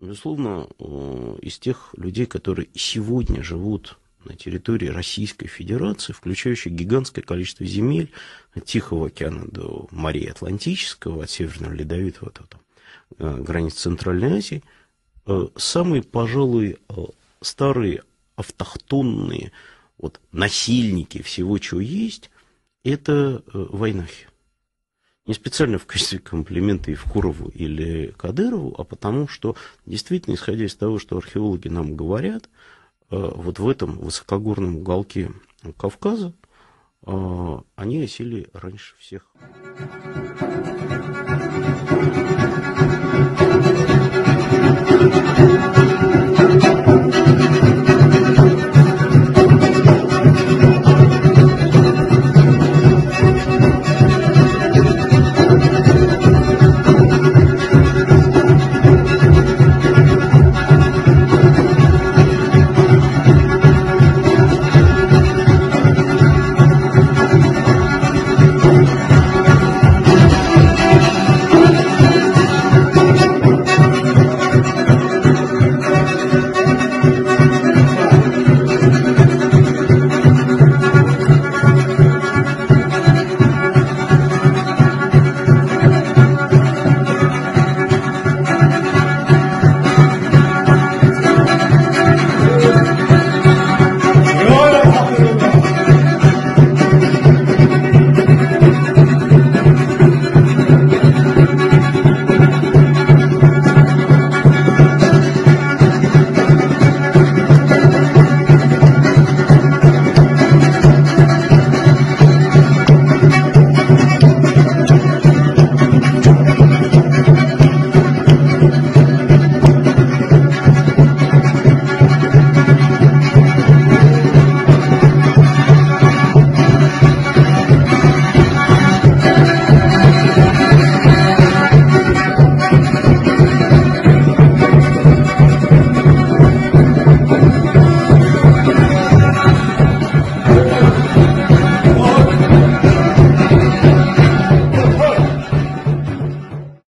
Безусловно, из тех людей, которые сегодня живут на территории Российской Федерации, включающей гигантское количество земель от Тихого океана до моря Атлантического, от Северного Ледовитого до границ Центральной Азии, самые, пожалуй, старые автохтонные насильники всего, чего есть, это войнахи. Не специально в качестве комплимента Евкурову или Кадырову, а потому что, действительно, исходя из того, что археологи нам говорят, вот в этом высокогорном уголке Кавказа они осели раньше всех.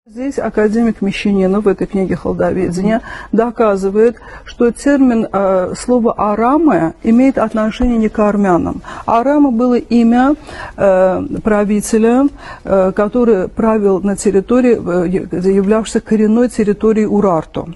Здесь академик Мещанинов в этой книге «Халдоведение» доказывает, что термин, слово «арамы» имеет отношение не к армянам. Арама было имя правителя, который правил на территории, являвшейся коренной территорией Урарту.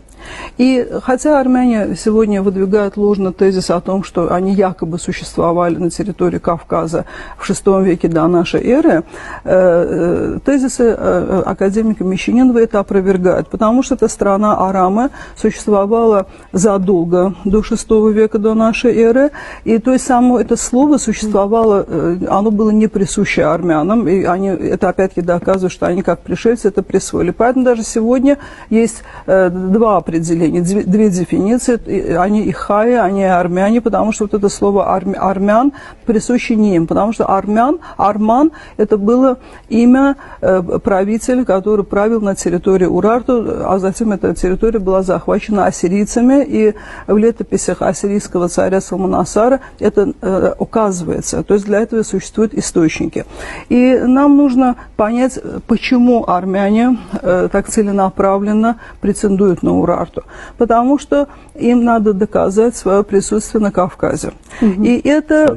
И хотя армяне сегодня выдвигают ложный тезис о том, что они якобы существовали на территории Кавказа в VI веке до нашей эры, тезисы академика Мещанинова это опровергают, потому что эта страна Арамы существовала задолго до VI века до нашей эры, и то есть само это слово существовало, оно было не присуще армянам, и они, это опять-таки доказывает, что они как пришельцы это присвоили. Поэтому даже сегодня есть два определения, две дефиниции, они и хая, они и армяне, потому что вот это слово армян присуще не им, потому что арман, это было имя правителя, который правил на территории Урарту, а затем эта территория была захвачена ассирийцами, и в летописях ассирийского царя Салманасара это указывается, то есть для этого существуют источники. И нам нужно понять, почему армяне так целенаправленно претендуют на Урарту. Потому что им надо доказать свое присутствие на Кавказе. И это,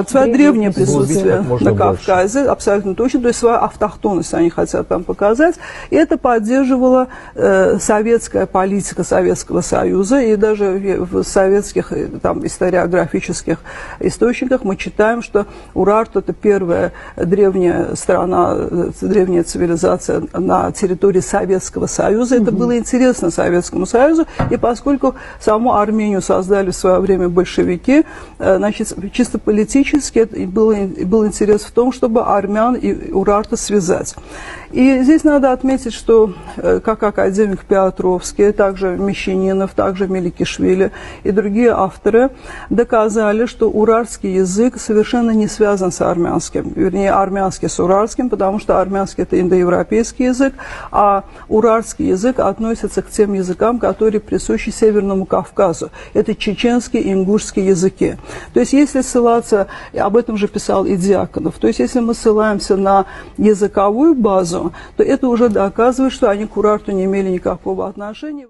свое древнее присутствие на Кавказе, абсолютно точно, то есть свою автохтонность они хотят там показать. И это поддерживала советская политика Советского Союза, и даже в советских там, историографических источниках мы читаем, что Урарту – это первая древняя страна, древняя цивилизация на территории Советского Союза. Это было интересно Советскому Союзу, и поскольку саму Армению создали в свое время большевики, значит, чисто политически был интерес в том, чтобы армян и Урарту связать. И здесь надо отметить, что как академик Петровский, также Мещанинов, также Меликишвили и другие авторы доказали, что уральский язык совершенно не связан с армянским, вернее, армянский с уральским, потому что армянский – это индоевропейский язык, а уральский язык относится к тем языкам, которые присущи Северному Кавказу. Это чеченский и ингушский языки. То есть, если ссылаться, об этом же писал и Дьяконов, то есть, если мы ссылаемся на языковую базу, то это уже доказывает, что они к Урарту не имели никакого отношения.